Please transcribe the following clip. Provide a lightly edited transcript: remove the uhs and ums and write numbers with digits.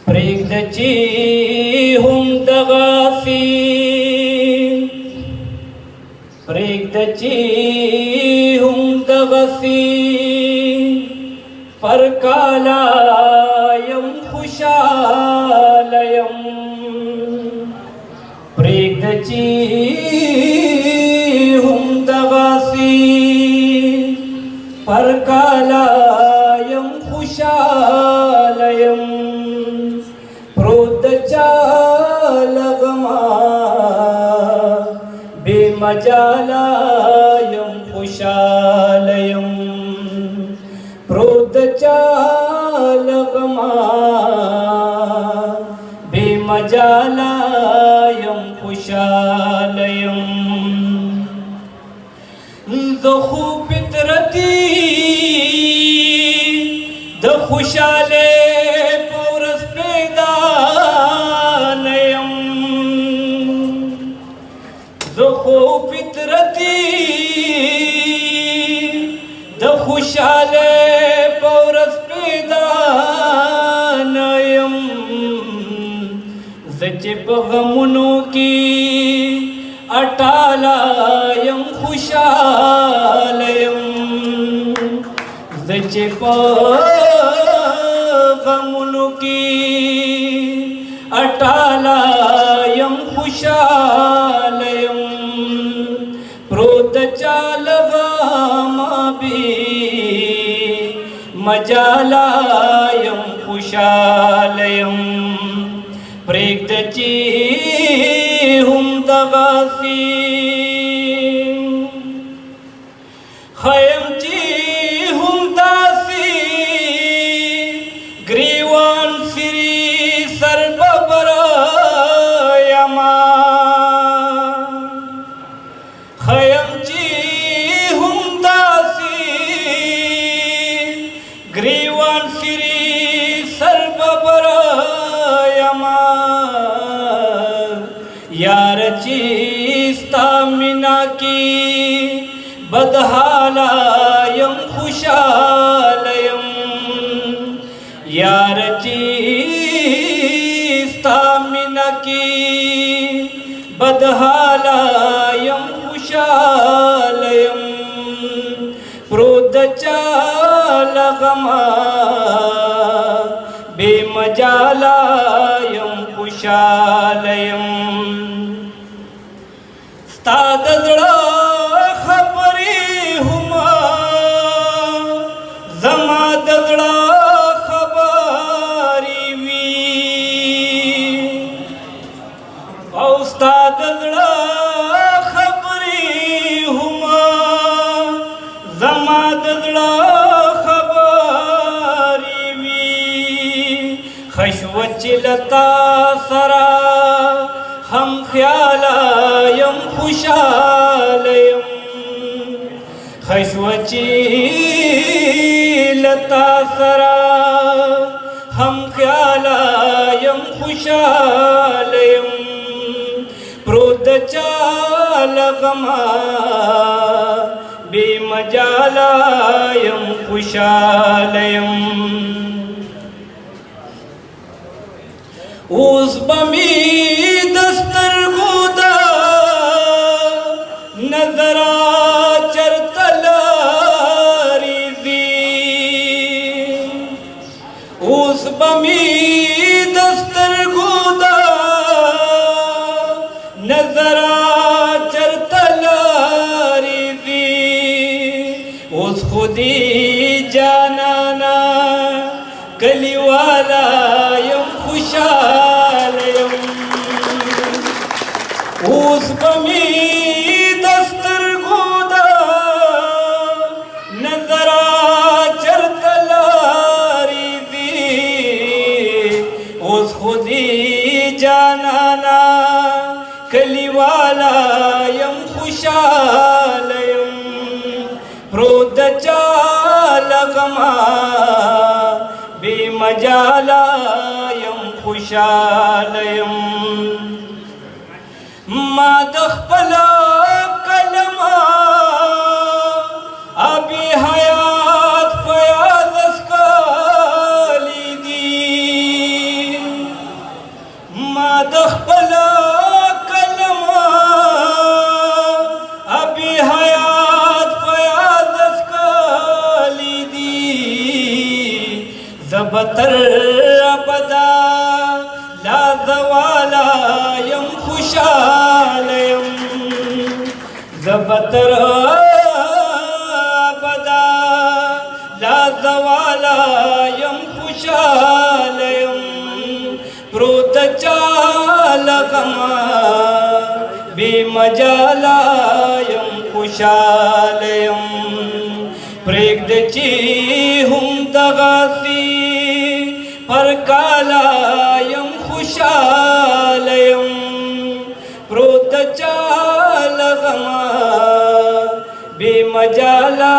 پرېږده چې هم دغسې پرېږده چې هم دغسې پر کاله یم خوشحاله یم پرېږده چې هم دغسې پر کاله یم خوشحاله یم پروت د چا له غمه بې مجاله یم خوشحاله یم پروت د چا له غمه بې مجاله یم خوشحاله یم زه خو فطرتي د خوشحالۍ په ورځ پیدا نه یم زه خو فطرتي د خوشحالۍ په ورځ پیدا نه یم زه چې په غمونو کې اټاله یم خوشحاله یم زه چې په غمونو کې اټاله یم خوشحاله یم پروت د چا له غمه بې مجاله یم خوشحاله یم پرېږده چې هم دغسې ښیم چې هم داسې ګریوان سري سر ببره یما ښیم چې هم داسې ګریوان سري سر ببره یما یار چې ستا مینا کې بدحاله یم خوشحاله یم یار چې ستا مینا کې بدحاله یم خوشحاله یم پروت د چا له غمه بې مجاله یم خوشحاله یم ستا د زړه خبرې هم زما د زړه خبرې وي او ستا د زړه خبرې هم زما د زړه خبرې وي ښه شوه چې له تا سره هم خیاله یم خوشحاله یم ښه شوه چې له تا سره هم خیاله یم خوشحاله یم پروت د چا له غمه بې مجاله یم خوشحاله یم اوس به مې د سترګو د نظره چرته لارې ځي اوس به مې د سترګو د نظره چرته لارې ځي اوس خو دې جانانه کلیواله یم خوشحاله یم اوس به مې د سترګو د نظره چرته لارې ځي اوس خو دې جانانه کلیواله یم خوشحاله یم پروت د چا له غمه بې مجاله یم خوشحاله یم ما د خپل کلمه ابي حیات فیاض اسکالی دی दखला कलमा अभी हयात फयाज अस्काली दी जबतर अबदा ला जवाला यम खुशालयम जबतर अबदा ला जवाला यम खुशालयम प्रोतचालगमा बेमजालायम खुशालयम प्रेग्दची हम दगासी परकालायम खुशालयम प्रोतचालगमा बेमजाला